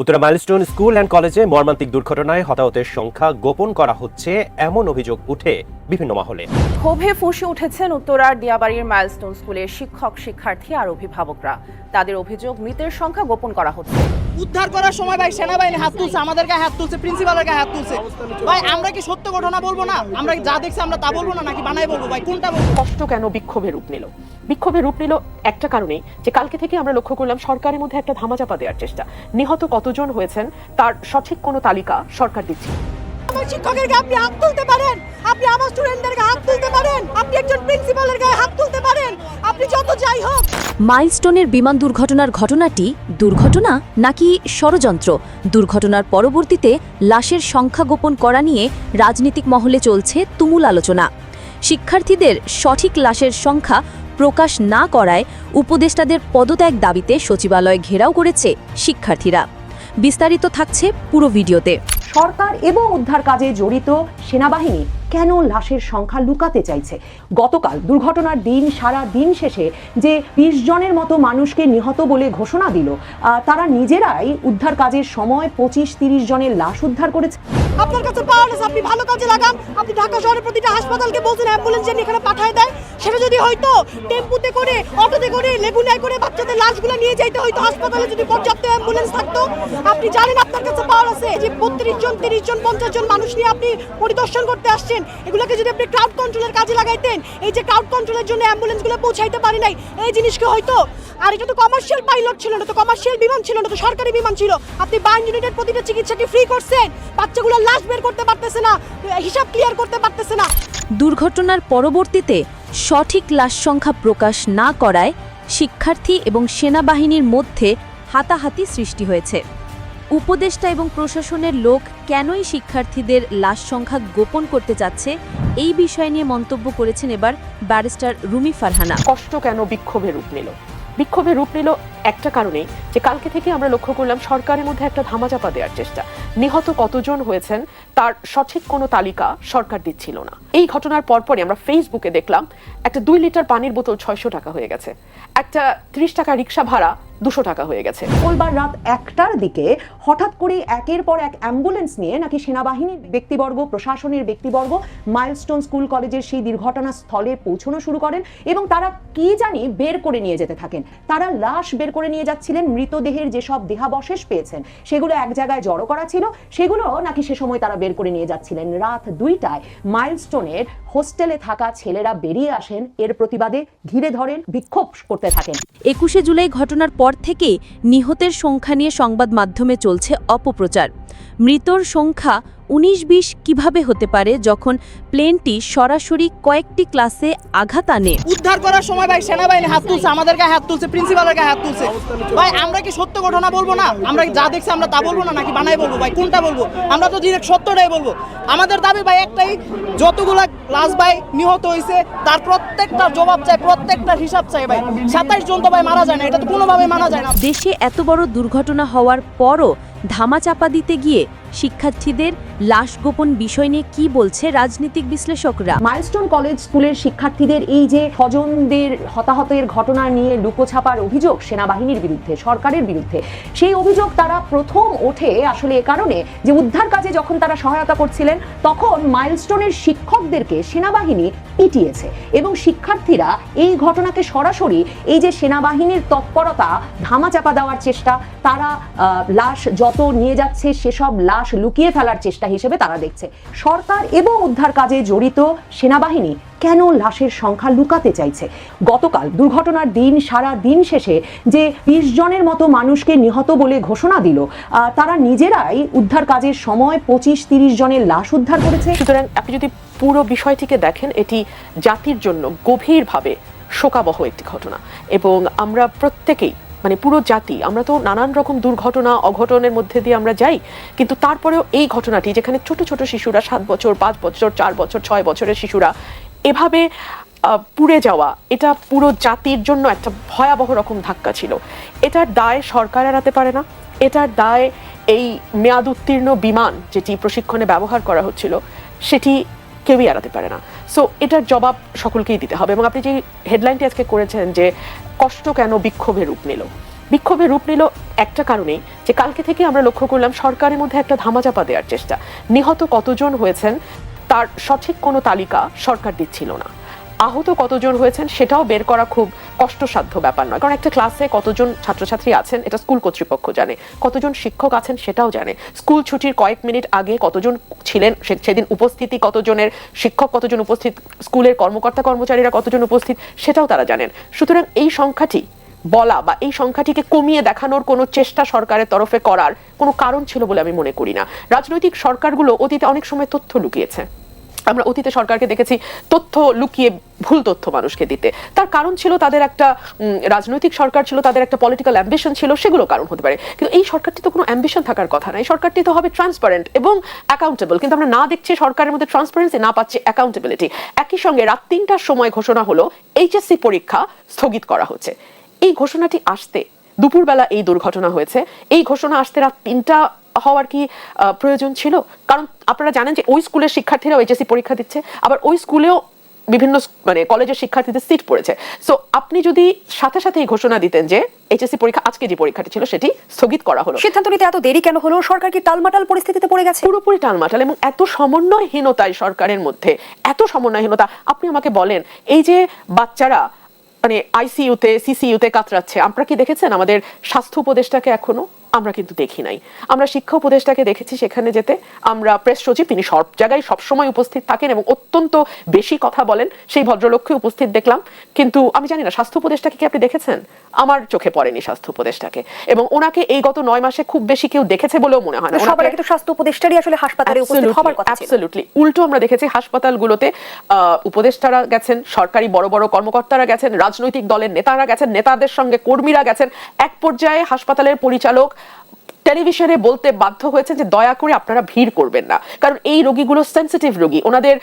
Uttara milestone school and কলেজে মর্মান্তিক দুর্ঘটনায় হতাহতের সংখ্যা গোপন করা হচ্ছে এমন অভিযোগ উঠে বিভিন্ন মহলে। ক্ষোভে ফুঁসে উঠেছেন উত্তরার দিয়াবাড়ির মাইলস্টোন স্কুলের শিক্ষক শিক্ষার্থী আর অভিভাবকরা। তাদের অভিযোগ মৃতের সংখ্যা গোপন করা হচ্ছে। উদ্ধার করার সময় ভাই সেনাবাহিনী হাত তুলছে, আমাদের গায়ে হাত তুলছে, প্রিন্সিপালের গায়ে হাত তুলছে। ভাই আমরা কি সত্য ঘটনা বলবো না? আমরা যা দেখছি আমরা তা বলবো না নাকি বানাই বলবো? ভাই কোনটা বলবো? কষ্ট কেন বিক্ষোভের রূপ নিল? বিক্ষোভের রূপ নিল একটা কারণে, যে কালকে থেকে আমরা লক্ষ্য করলাম সরকারের মধ্যে একটা ধামাচাপা দেওয়ার চেষ্টা। নিহত কতজন হয়েছেন তার সঠিক কোনো তালিকা সরকার দিচ্ছে। আমার শিক্ষকের গায়ে আপনি হাত তুলতে পারেন, আপনি আমার স্টুডেন্টদের গায়ে হাত তুলতে পারেন, আপনি একজন প্রিন্সিপালের গায়ে হাত তুলতে পারেন, আপনি যত যাই হোক। মাইলস্টোনের বিমান দুর্ঘটনার ঘটনাটি দুর্ঘটনা নাকি ষড়যন্ত্র? দুর্ঘটনার পরবর্তীতে লাশের সংখ্যা গোপন করা নিয়ে রাজনৈতিক মহলে চলছে তুমুল আলোচনা। শিক্ষার্থীদের সঠিক লাশের সংখ্যা প্রকাশ না করায় উপদেষ্টাদের পদত্যাগ দাবিতে সচিবালয় ঘেরাও করেছে শিক্ষার্থীরা। বিস্তারিত থাকছে পুরো ভিডিওতে। সরকার এবং উদ্ধার কাজে জড়িত সেনাবাহিনী কেন লাশের সংখ্যা লুকাতে চাইছে? গতকাল দুর্ঘটনার দিন সারা দিন শেষে যে 20 জনের মতো মানুষকে নিহত বলে ঘোষণা দিল, তারা নিজেরাই উদ্ধার কাজের সময় 25-30 জনের লাশ উদ্ধার করেছে। আপনার কাছে পাওয়ার আছে, আপনি ভালো কাজে লাগান। আপনি ঢাকা শহরের প্রতিটা হাসপাতালকে বলছেন অ্যাম্বুলেন্স যেন এখানে পাঠায় দেয়। সেটা যদি হয়তো টেম্পুতে করে, অটোতে করে, লেগুনায় করে বাচ্চাদের লাশগুলো নিয়ে যাইতে হয়তো হাসপাতালে, যদি পর্যাপ্ত অ্যাম্বুলেন্স থাকতো। আপনি জানেন আপনার কাছে পাওয়ার আছে যে 32 জন, 30 জন, 50 জন মানুষ নিয়ে আপনি পরিদর্শন করতে আসছেন। এগুলোকে যদি আপনি ক্রাউড কন্ট্রোলের কাজে লাগাইতেন, এই যে ক্রাউড কন্ট্রোলের জন্য অ্যাম্বুলেন্সগুলো পৌঁছাইতে পারি নাই, এই জিনিসকে হয়তো। আর এটা তো কমার্শিয়াল পাইলট ছিল না, তো কমার্শিয়াল বিমান ছিল না, তো সরকারি বিমান ছিল। আপনি 22 ইউনিটের প্রতিটা চিকিৎসাকে ফ্রি করছেন, বাচ্চাগুলোর লাশ বের করতে পারতেছে না, হিসাব ক্লিয়ার করতে পারতেছে না। দুর্ঘটনার পরবর্তীতে সঠিক লাশ সংখ্যা প্রকাশ না করায় শিক্ষার্থী এবং সেনাবাহিনীর মধ্যে হাতাহাতি সৃষ্টি হয়েছে। উপদেষ্টা এবং প্রশাসনের লোক কেনই শিক্ষার্থীদের লাশ সংখ্যা গোপন করতে চাচ্ছে, এই বিষয় নিয়ে মন্তব্য করেছেন এবার ব্যারিস্টার রুমি ফারহানা। কষ্ট কেন বিক্ষোভের রূপ নিল? বিক্ষোভের রূপ নিল একটা কারণে, যে কালকে থেকে আমরা লক্ষ্য করলাম সরকারের মধ্যে একটা ধামাচাপা দেওয়ার চেষ্টা। নিহত কতজন হয়েছেন তার সঠিক কোনো তালিকা সরকার দিচ্ছিল না। এই ঘটনার পরপরই আমরা ফেসবুকে দেখলাম একটা 2 লিটার পানির বোতল 600 টাকা হয়ে গেছে, একটা 30 টাকা রিক্সা ভাড়া 200 টাকা হয়ে গেছে। মঙ্গলবার রাত 1টার দিকে হঠাৎ করে একের পর এক অ্যাম্বুলেন্স নিয়ে নাকি সেনাবাহিনীর ব্যক্তিবর্গ, প্রশাসনের ব্যক্তিবর্গ মাইলস্টোন স্কুল কলেজের সেই দুর্ঘটনা স্থলে পৌঁছানো শুরু করেন এবং তারা কি জানি বের করে নিয়ে যেতে থাকেন। তারা লাশ বের করে নিয়ে যাচ্ছিলেন, মৃতদেহের যেসব দেহাবশেষ পেয়েছেন সেগুলো এক জায়গায় জড়ো করা ছিল, সেগুলো নাকি সে সময় তারা বের করে নিয়ে যাচ্ছিলেন। রাত 2টায় মাইলস্টোনের হোস্টেলে থাকা ছেলেরা বেরিয়ে আসেন, এর প্রতিবাদে ঘিরে ধরেন, বিক্ষোভ করতে থাকেন। 21শে জুলাই ঘটনার পর থেকে নিহতের সংখ্যা নিয়ে সংবাদ মাধ্যমে চলছে অপপ্রচার। মৃতর সংখ্যা 19-20 কিভাবে হতে পারে যখন প্লেনটি সরাসরি কয়েকটি ক্লাসে আঘাত আনে? উদ্ধার করার সময় ভাই সেনাবাহিনী হাত তুলছে, আমাদের গায়ে হাত তুলছে, প্রিন্সিপালের গায়ে হাত তুলছে। ভাই আমরা কি সত্য ঘটনা বলবো না? আমরা যা দেখছি আমরা তা বলবো না নাকি বানাই বলবো? ভাই কোনটা বলবো? আমরা তো ডিরেক্ট সত্যটাই বলবো। আমাদের দাবি ভাই একটাই, যতগুলা লাশ ভাই নিহত হয়েছে তার প্রত্যেকটা জবাব চাই, প্রত্যেকটা হিসাব চাই। ভাই 27 জন তো ভাই মারা যায় না, এটা তো কোনোভাবে মানা যায় না। দেশে এত বড় দুর্ঘটনা হওয়ার পরও ধামাচাপা দিতে গিয়ে শিক্ষার্থীদের লাশ গোপন বিষয় নিয়ে কি বলছে রাজনৈতিক বিশ্লেষকরা? মাইলস্টোন কলেজ স্কুলের শিক্ষার্থীদের এই যে স্বজনদের হতাহতের ঘটনা নিয়ে লুকোছাপার অভিযোগ সেনাবাহিনীর বিরুদ্ধে, সরকারের বিরুদ্ধে, সেই অভিযোগ তারা প্রথম ওঠে আসলে এ কারণে যে উদ্ধার কাজে যখন তারা সহায়তা করছিলেন তখন মাইলস্টোনের শিক্ষকদেরকে সেনাবাহিনী পিটিয়েছে এবং শিক্ষার্থীরা এই ঘটনাকে সরাসরি এই যে সেনাবাহিনীর তৎপরতা, ধামাচাপা দেওয়ার চেষ্টা, তারা লাশ যত নিয়ে যাচ্ছে সেসব লাশ লুকিয়ে ফেলার চেষ্টা হিসেবে তারা দেখছে। সরকার এবং উদ্ধার কাজে জড়িত সেনাবাহিনী কেন লাশের সংখ্যা লুকাতে চাইছে? গতকাল দুর্ঘটনার দিন সারা দিন শেষে যে 20 জনের মতো মানুষকে নিহত বলে ঘোষণা দিল, তারা নিজেরাই উদ্ধার কাজের সময় 25-30 জনের লাশ উদ্ধার করেছে। সুতরাং আপনি যদি পুরো বিষয়টিকে দেখেন, এটি জাতির জন্য গভীরভাবে শোকাবহ একটি ঘটনা এবং আমরা প্রত্যেকেই, মানে পুরো জাতি, আমরা তো নানান রকম দুর্ঘটনা অঘটনের মধ্যে দিয়ে আমরা যাই, কিন্তু তারপরেও এই ঘটনাটি যেখানে ছোট ছোট শিশুরা 7 বছর, 5 বছর, 4 বছর, 6 বছরের শিশুরা এভাবে পুড়ে যাওয়া, এটা পুরো জাতির জন্য একটা ভয়াবহ রকম ধাক্কা ছিল। এটার দায় সরকার এড়াতে পারে না, এটার দায় এই মেয়াদ উত্তীর্ণ বিমান যেটি প্রশিক্ষণে ব্যবহার করা হচ্ছিল সেটি কেউই এড়াতে পারে না। সো এটার জবাব সকলকেই দিতে হবে। এবং আপনি যে হেডলাইনটি আজকে করেছেন যে কষ্ট কেন বিক্ষোভের রূপ নিল, বিক্ষোভের রূপ নিল একটা কারণেই, যে কালকে থেকে আমরা লক্ষ্য করলাম সরকারের মধ্যে একটা ধামাচাপা দেওয়ার চেষ্টা। নিহত কতজন হয়েছেন তার সঠিক কোনো তালিকা সরকার দিচ্ছিল না। আহত কতজন হয়েছেন সেটাও বের করা খুব কষ্টসাধ্য ব্যাপার নয়, কারণ একটা ক্লাসে কতজন ছাত্রছাত্রী আছেন এটা স্কুল কর্তৃপক্ষ জানে, কতজন শিক্ষক আছেন সেটাও জানে, স্কুল ছুটির কয়েক মিনিট আগে কতজন ছিলেন সেদিন উপস্থিতি কতজনের, শিক্ষক কতজন উপস্থিত, স্কুলের কর্মকর্তা কর্মচারীরা কতজন উপস্থিত সেটাও তারা জানেন। সুতরাং এই সংখ্যাটি বলা বা এই সংখ্যাটিকে কমিয়ে দেখানোর কোনো চেষ্টা সরকারের তরফে করার কোনো কারণ ছিল বলে আমি মনে করি না। রাজনৈতিক সরকারগুলো অতীতে অনেক সময় তথ্য লুকিয়েছে। আমরা অতীতে সরকারকে দেখেছি তথ্য লুকিয়ে ভুল তথ্য মানুষকে দিতে। তার কারণ ছিল তাদের একটা রাজনৈতিক সরকার ছিল, তাদের একটা পলিটিক্যাল অ্যাম্বিশন ছিল, সেগুলো কারণ হতে পারে। কিন্তু এই সরকারটি তো কোনো অ্যাম্বিশন থাকার কথা না, এই সরকারটি তো হবে ট্রান্সপারেন্ট এবং অ্যাকাউন্টেবল। কিন্তু আমরা না দেখছি সরকারের মধ্যে ট্রান্সপারেন্সি, না পাচ্ছি অ্যাকাউন্টেবিলিটি। একই সঙ্গে রাত 3টার সময় ঘোষণা হলো এইচএসসি পরীক্ষা স্থগিত করা হচ্ছে। এই ঘোষণাটি আসতে দুপুরবেলা এই দুর্ঘটনা হয়েছে, এই ঘোষণা আসতে রাত 3টা হওয়ার কি প্রয়োজন ছিল? কারণ আপনারা জানেন যে ওই স্কুলের শিক্ষার্থীরাও এইচএসসি পরীক্ষা দিচ্ছে, আবার ওই স্কুলেও বিভিন্ন কলেজের শিক্ষার্থীদের সিট পড়েছে। সো আপনি যদি সাথে সাথে এই ঘোষণা দিতেন যে এইচএসসি পরীক্ষা আজকে যে পরীক্ষাটি ছিল সেটি স্থগিত করা হলো, সিদ্ধান্ত নিতে এত দেরি কেন হলো? সরকার কি টালমাটাল পরিস্থিতিতে পড়ে গেছে? পুরোপুরি টালমাটাল এবং এত সমন্বয়হীনতায় সরকারের মধ্যে, এত সমন্বয়হীনতা। আপনি আমাকে বলেন, এই যে বাচ্চারা আইসিইউতে সিসিইউতে কাতরাচ্ছে, আপনারা কি দেখেছেন আমাদের স্বাস্থ্য উপদেষ্টাকে? এখনো আমরা কিন্তু দেখি নাই। আমরা শিক্ষা উপদেষ্টাকে দেখেছি সেখানে যেতে, আমরা প্রেস সচিব, তিনি সব জায়গায় সবসময় উপস্থিত থাকেন এবং অত্যন্ত বেশি কথা বলেন, সেই ভদ্রলোককে উপস্থিত দেখলাম। কিন্তু আমি জানি না স্বাস্থ্য উপদেষ্টাকে কি আপনি দেখেছেন? আমার চোখে পড়েনি স্বাস্থ্য উপদেষ্টাকে, এবং ওনাকে এই গত 9 মাসে খুব বেশি কেউ দেখেছে বলেও মনে হয় না। সবার আগে তো স্বাস্থ্য উপদেষ্টারই আসলে হাসপাতালে উপস্থিত হবার কথা ছিল। অ্যাবসলিউটলি উল্টো আমরা দেখেছি হাসপাতালগুলোতে উপদেষ্টারা গেছেন, সরকারি বড় বড় কর্মকর্তারা গেছেন, রাজনৈতিক দলের নেতারা গেছেন, নেতাদের সঙ্গে কর্মীরা গেছেন। এক পর্যায়ে হাসপাতালের পরিচালক টেলিভিশনে বলতে বাধ্য হয়েছে যে দয়া করে আপনারা ভিড় করবেন না, কারণ এই রোগীগুলো সেন্সিটিভ রোগী, ওনাদের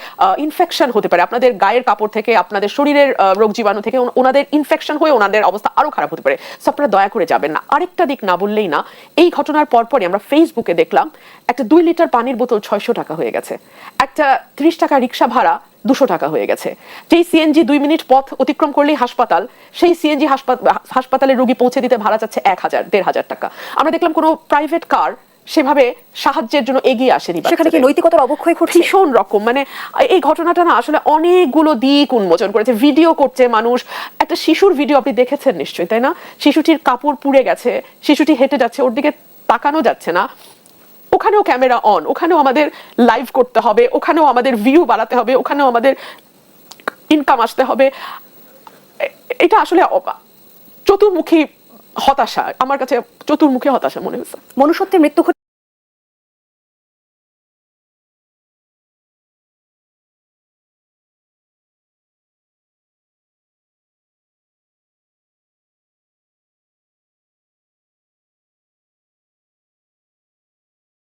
ইনফেকশন হতে পারে, আপনাদের গায়ের কাপড় থেকে, আপনাদের শরীরের রোগ জীবাণু থেকে ওনাদের ইনফেকশন হয়ে ওনাদের অবস্থা আরো খারাপ হতে পারে। সো আপনারা দয়া করে যাবেন না। আরেকটা দিক না বললেই না, এই ঘটনার পরপরই আমরা ফেসবুকে দেখলাম একটা 2 লিটার পানির বোতল 600 টাকা হয়ে গেছে, একটা 30 টাকা রিক্সা ভাড়া 200 টাকা হয়ে গেছে। যেই সিএনজি 2 মিনিট পথ অতিক্রম করলেই হাসপাতাল, সেই সিএনজি হাসপাতালে রোগী পৌঁছে দিতে ভাড়া চাচ্ছে 1,000-1,500 টাকা। আমরা দেখলাম কোনো প্রাইভেট কার সেভাবে সাহায্যের জন্য এগিয়ে আসেনি। সেখানে কি নৈতিকতার অবক্ষয় ঘটছে? ভীষণ রকম, এই ঘটনাটা না আসলে অনেকগুলো দিক উন্মোচন করেছে। ভিডিও করছে মানুষ, একটা শিশুর ভিডিও আপনি দেখেছেন নিশ্চয়ই, তাই না? শিশুটির কাপড় পুড়ে গেছে, শিশুটি হেঁটে যাচ্ছে, ওর দিকে তাকানো যাচ্ছে না, ওখানেও ক্যামেরা অন, ওখানেও আমাদের লাইভ করতে হবে, ওখানেও আমাদের ভিউ বাড়াতে হবে, ওখানেও আমাদের ইনকাম আসতে হবে। এটা আসলে চতুর্মুখী হতাশা, আমার কাছে চতুর্মুখী হতাশা মনে হচ্ছে। মনুষ্যত্বের মৃত্যু